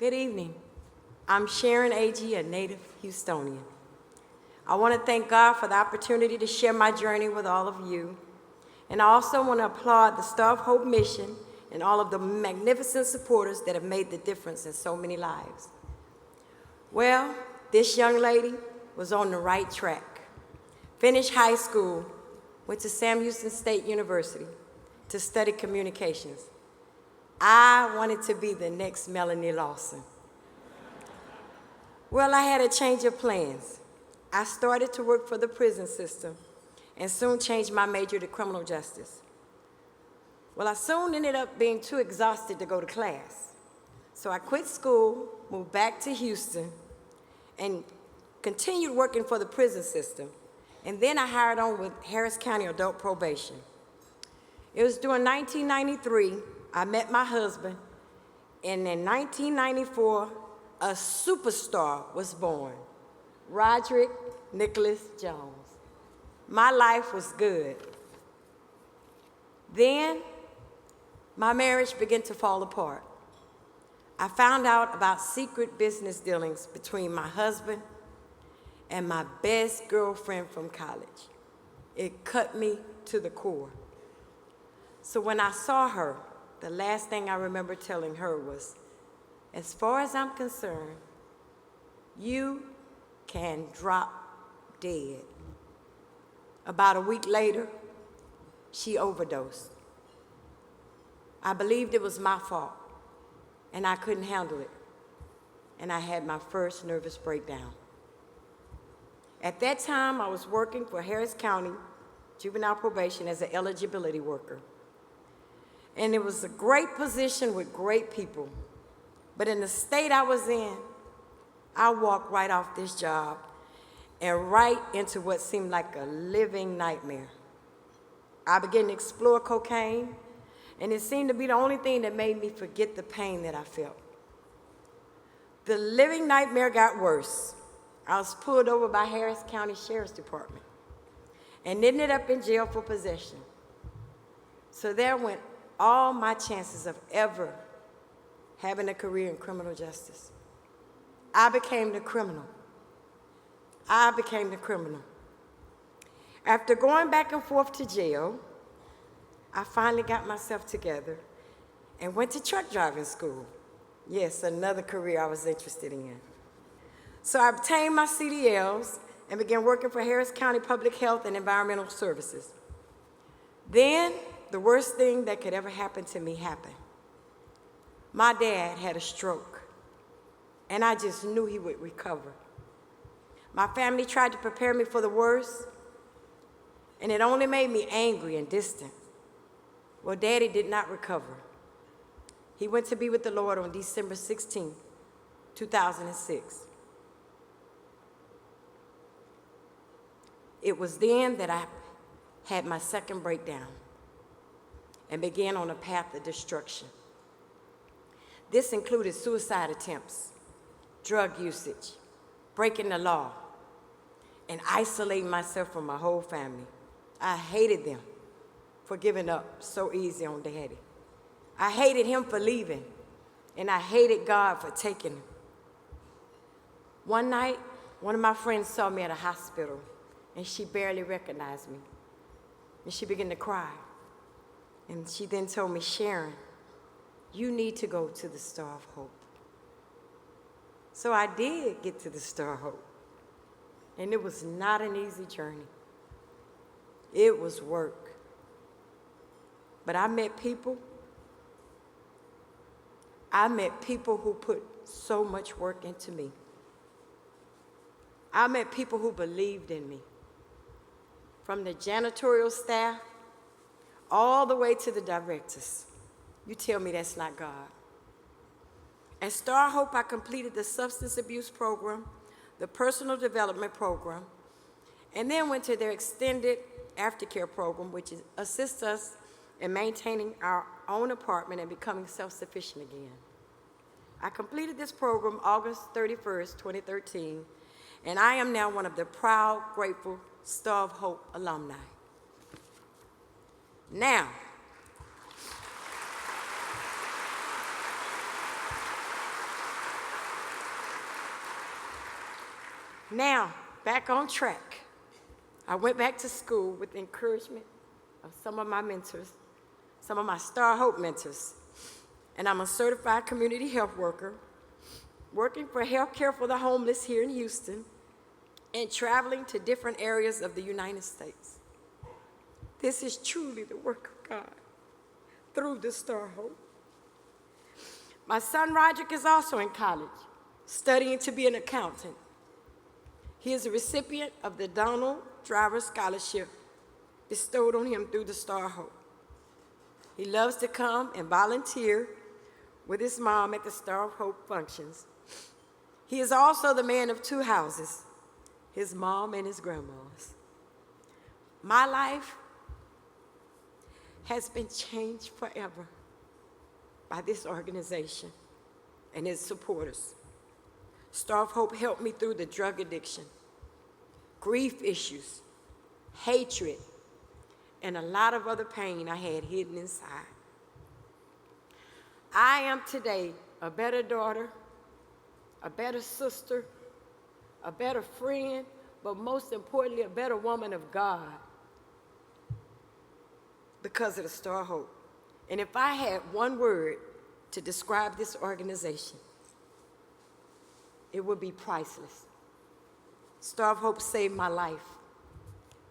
Good evening. I'm Sharon A.G., a native Houstonian. I want to thank God for the opportunity to share my journey with all of you. And I also want to applaud the Star of Hope mission and all of the magnificent supporters that have made the difference in so many lives. Well, this young lady was on the right track. Finished high school, went to Sam Houston State University to study communications. I wanted to be the next Melanie Lawson. Well, I had a change of plans. I started to work for the prison system and soon changed my major to criminal justice. Well, I soon ended up being too exhausted to go to class. So I quit school, moved back to Houston, and continued working for the prison system. And then I hired on with Harris County Adult Probation. It was during 1993, I met my husband, and in 1994, a superstar was born, Roderick Nicholas Jones. My life was good. Then, my marriage began to fall apart. I found out about secret business dealings between my husband and my best girlfriend from college. It cut me to the core. So when I saw her, the last thing I remember telling her was, as far as I'm concerned, you can drop dead. About a week later, she overdosed. I believed it was my fault, and I couldn't handle it, and I had my first nervous breakdown. At that time, I was working for Harris County Juvenile Probation as an eligibility worker. And it was a great position with great people. But in the state I was in, I walked right off this job and right into what seemed like a living nightmare. I began to explore cocaine, and it seemed to be the only thing that made me forget the pain that I felt. The living nightmare got worse. I was pulled over by Harris County Sheriff's Department and ended up in jail for possession. So there went all my chances of ever having a career in criminal justice. I became the criminal. After going back and forth to jail, I finally got myself together and went to truck driving school. Yes, another career I was interested in. So I obtained my CDLs and began working for Harris County Public Health and Environmental Services. Then, the worst thing that could ever happen to me happened. My dad had a stroke, and I just knew he would recover. My family tried to prepare me for the worst, and it only made me angry and distant. Well, Daddy did not recover. He went to be with the Lord on December 16, 2006. It was then that I had my second breakdown and began on a path of destruction. This included suicide attempts, drug usage, breaking the law, and isolating myself from my whole family. I hated them for giving up so easy on Daddy. I hated him for leaving, and I hated God for taking him. One night, one of my friends saw me at a hospital, and she barely recognized me, and she began to cry. And she then told me, Sharon, you need to go to the Star of Hope. So I did get to the Star of Hope. And it was not an easy journey. It was work. But I met people who put so much work into me. I met people who believed in me. From the janitorial staff all the way to the directors. You tell me that's not God. At Star Hope, I completed the substance abuse program, the personal development program, and then went to their extended aftercare program, which assists us in maintaining our own apartment and becoming self-sufficient again. I completed this program August 31st, 2013, and I am now one of the proud, grateful Star of Hope alumni. Now, Now, back on track. I went back to school with the encouragement of some of my mentors, some of my Star Hope mentors. And I'm a certified community health worker, working for health care for the homeless here in Houston, and traveling to different areas of the United States. This is truly the work of God through the Star Hope. My son Roderick is also in college, studying to be an accountant. He is a recipient of the Donald Driver Scholarship bestowed on him through the Star Hope. He loves to come and volunteer with his mom at the Star of Hope functions. He is also the man of two houses, his mom and his grandma's. My life has been changed forever by this organization and its supporters. Star of Hope helped me through the drug addiction, grief issues, hatred, and a lot of other pain I had hidden inside. I am today a better daughter, a better sister, a better friend, but most importantly, a better woman of God because of the Star of Hope. And if I had one word to describe this organization, it would be priceless. Star of Hope saved my life.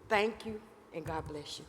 Thank you, and God bless you.